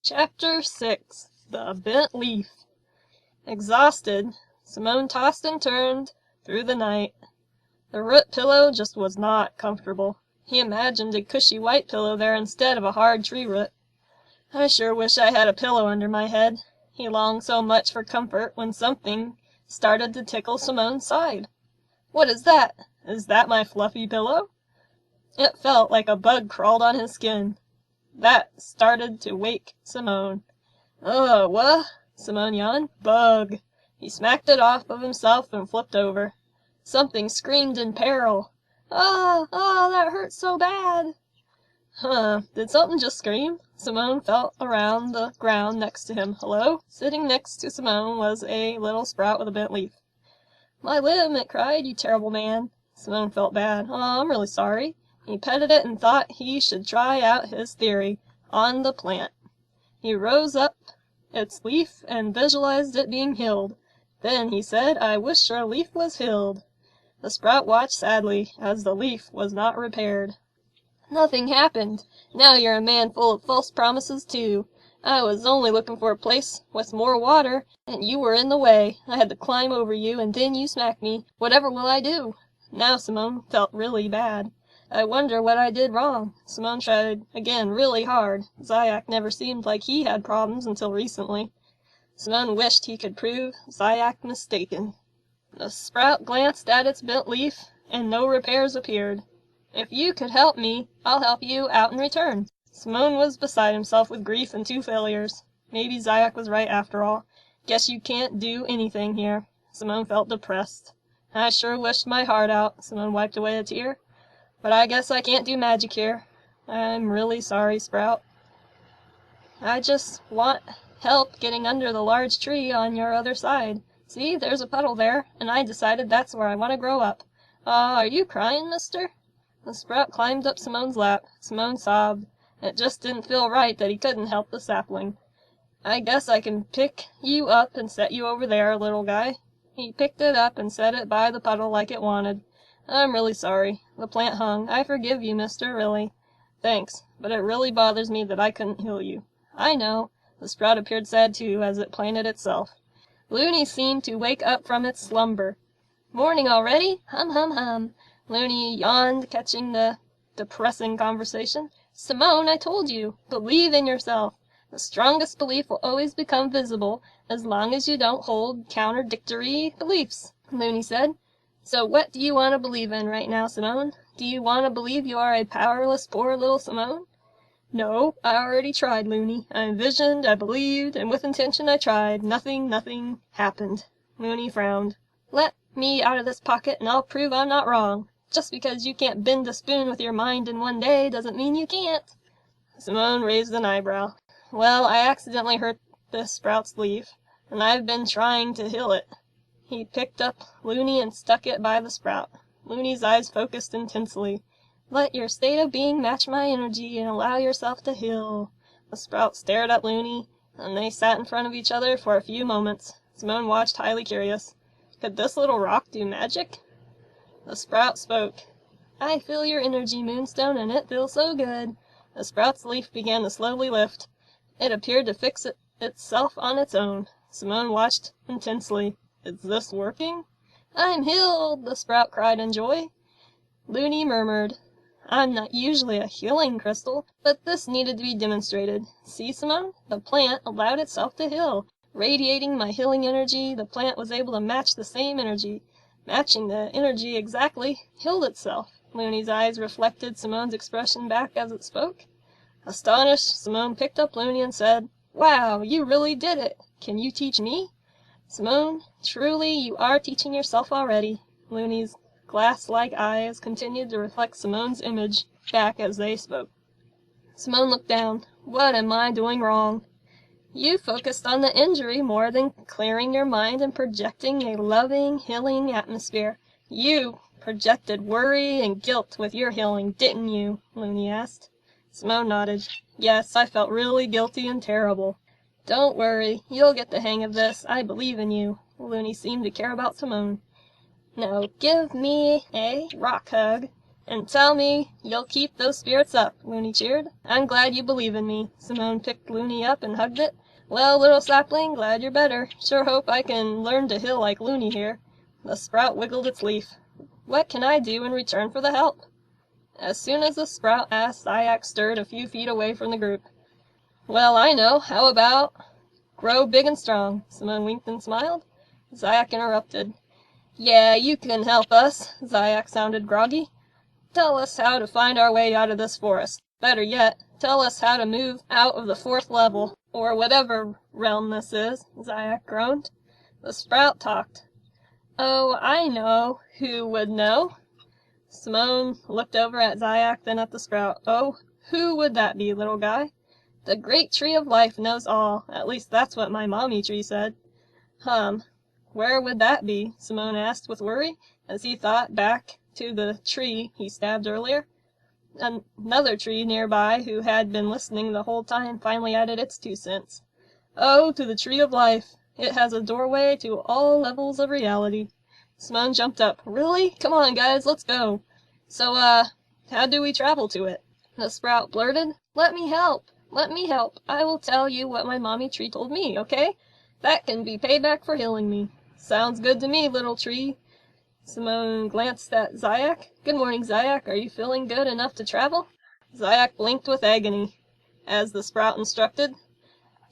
Chapter 6. The Bent Leaf. Exhausted, Simone tossed and turned through the night. The root pillow just was not comfortable. He imagined a cushy white pillow there instead of a hard tree root. I sure wish I had a pillow under my head. He longed so much for comfort when something started to tickle Simone's side. What is that? Is that my fluffy pillow? It felt like a bug crawled on his skin. That started to wake Simone. "Ugh, what?" Simone yawned. "Bug." He smacked it off of himself and flipped over. Something screamed in peril. "Ah, that hurts so bad." Did something just scream? Simone felt around the ground next to him. Hello? Sitting next to Simone was a little sprout with a bent leaf. "My limb," it cried, "you terrible man." Simone felt bad. "Oh, I'm really sorry." He petted it and thought he should try out his theory on the plant. He rose up its leaf and visualized it being healed. Then he said, "I wish our leaf was healed." The sprout watched sadly as the leaf was not repaired. "Nothing happened. Now you're a man full of false promises, too. I was only looking for a place with more water, and you were in the way. I had to climb over you, and then you smacked me. Whatever will I do?" Now Simone felt really bad. "I wonder what I did wrong." Simone tried again really hard. Zayak never seemed like he had problems until recently. Simone wished he could prove Zayak mistaken. The sprout glanced at its bent leaf, and no repairs appeared. "If you could help me, I'll help you out in return." Simone was beside himself with grief and 2 failures. Maybe Zayak was right after all. "Guess you can't do anything here." Simone felt depressed. "I sure wished my heart out." Simone wiped away a tear. "But I guess I can't do magic here. I'm really sorry, Sprout. I just want help getting under the large tree on your other side. See, there's a puddle there, and I decided that's where I want to grow up. Aw, are you crying, mister?" The sprout climbed up Simone's lap. Simone sobbed. It just didn't feel right that he couldn't help the sapling. "I guess I can pick you up and set you over there, little guy." He picked it up and set it by the puddle like it wanted. "I'm really sorry." The plant hung. "I forgive you, mister, really." "Thanks, but it really bothers me that I couldn't heal you." "I know." The sprout appeared sad too as it planted itself. Looney seemed to wake up from its slumber. "Morning already? Hum, hum, hum." Looney yawned, catching the depressing conversation. "Simone, I told you. Believe in yourself. The strongest belief will always become visible as long as you don't hold contradictory beliefs," Looney said. "So what do you want to believe in right now, Simone? Do you want to believe you are a powerless poor little Simone?" "No, I already tried, Looney. I envisioned, I believed, and with intention I tried. Nothing happened." Looney frowned. "Let me out of this pocket and I'll prove I'm not wrong. Just because you can't bend a spoon with your mind in one day doesn't mean you can't." Simone raised an eyebrow. "Well, I accidentally hurt this sprout's leaf, and I've been trying to heal it." He picked up Looney and stuck it by the sprout. Looney's eyes focused intensely. "Let your state of being match my energy and allow yourself to heal." The sprout stared at Looney, and they sat in front of each other for a few moments. Simone watched, highly curious. Could this little rock do magic? The sprout spoke. "I feel your energy, Moonstone, and it feels so good." The sprout's leaf began to slowly lift. It appeared to fix itself on its own. Simone watched intensely. "Is this working?" "I'm healed!" the sprout cried in joy. Looney murmured, "I'm not usually a healing crystal, but this needed to be demonstrated. See, Simone? The plant allowed itself to heal. Radiating my healing energy, the plant was able to match the same energy. Matching the energy exactly, healed itself." Looney's eyes reflected Simone's expression back as it spoke. Astonished, Simone picked up Looney and said, "Wow, you really did it. Can you teach me?" "Simone, truly you are teaching yourself already." Looney's glass-like eyes continued to reflect Simone's image back as they spoke. Simone looked down. "What am I doing wrong?" "You focused on the injury more than clearing your mind and projecting a loving, healing atmosphere. You projected worry and guilt with your healing, didn't you?" Looney asked. Simone nodded. "Yes, I felt really guilty and terrible." "Don't worry. You'll get the hang of this. I believe in you." Looney seemed to care about Simone. "Now give me a rock hug." "And tell me you'll keep those spirits up," Looney cheered. "I'm glad you believe in me." Simone picked Looney up and hugged it. "Well, little sapling, glad you're better. Sure hope I can learn to hill like Looney here." The sprout wiggled its leaf. "What can I do in return for the help?" As soon as the sprout asked, Zayak stirred a few feet away from the group. "Well, I know. How about grow big and strong?" Simone winked and smiled. Zayak interrupted. "Yeah, you can help us." Zayak sounded groggy. "Tell us how to find our way out of this forest. Better yet, tell us how to move out of the 4th level, or whatever realm this is," Zayak groaned. The sprout talked. "Oh, I know who would know." Simone looked over at Zayak, then at the sprout. "Oh, who would that be, little guy?" "The great tree of life knows all. At least that's what my mommy tree said." Where would that be?" Simone asked with worry, as he thought back to the tree he stabbed earlier. Another tree nearby, who had been listening the whole time, finally added its 2 cents. "Oh, to the tree of life. It has a doorway to all levels of reality." Simone jumped up. "Really? Come on, guys, let's go." "So, how do we travel to it?" The sprout blurted. "Let me help. Let me help. I will tell you what my mommy tree told me, okay? That can be payback for healing me." "Sounds good to me, little tree." Simone glanced at Zayak. "Good morning, Zayak. Are you feeling good enough to travel?" Zayak blinked with agony, as the sprout instructed.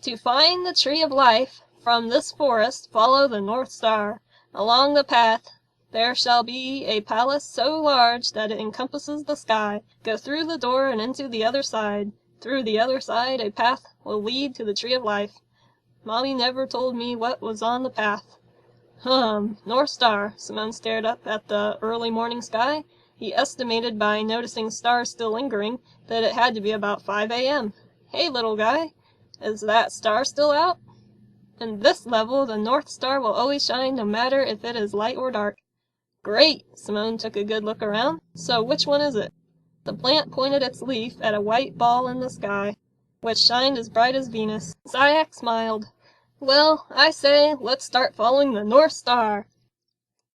"To find the tree of life, from this forest follow the North Star. Along the path there shall be a palace so large that it encompasses the sky. Go through the door and into the other side. Through the other side a path will lead to the tree of life. Mommy never told me what was on the path." North Star." Simone stared up at the early morning sky. He estimated, by noticing stars still lingering, that it had to be about 5 a.m. "Hey, little guy, is that star still out?" "In this level, the North Star will always shine, no matter if it is light or dark." "Great!" Simone took a good look around. "So which one is it?" The plant pointed its leaf at a white ball in the sky, which shined as bright as Venus. Zayak smiled. "Well, I say, let's start following the North Star."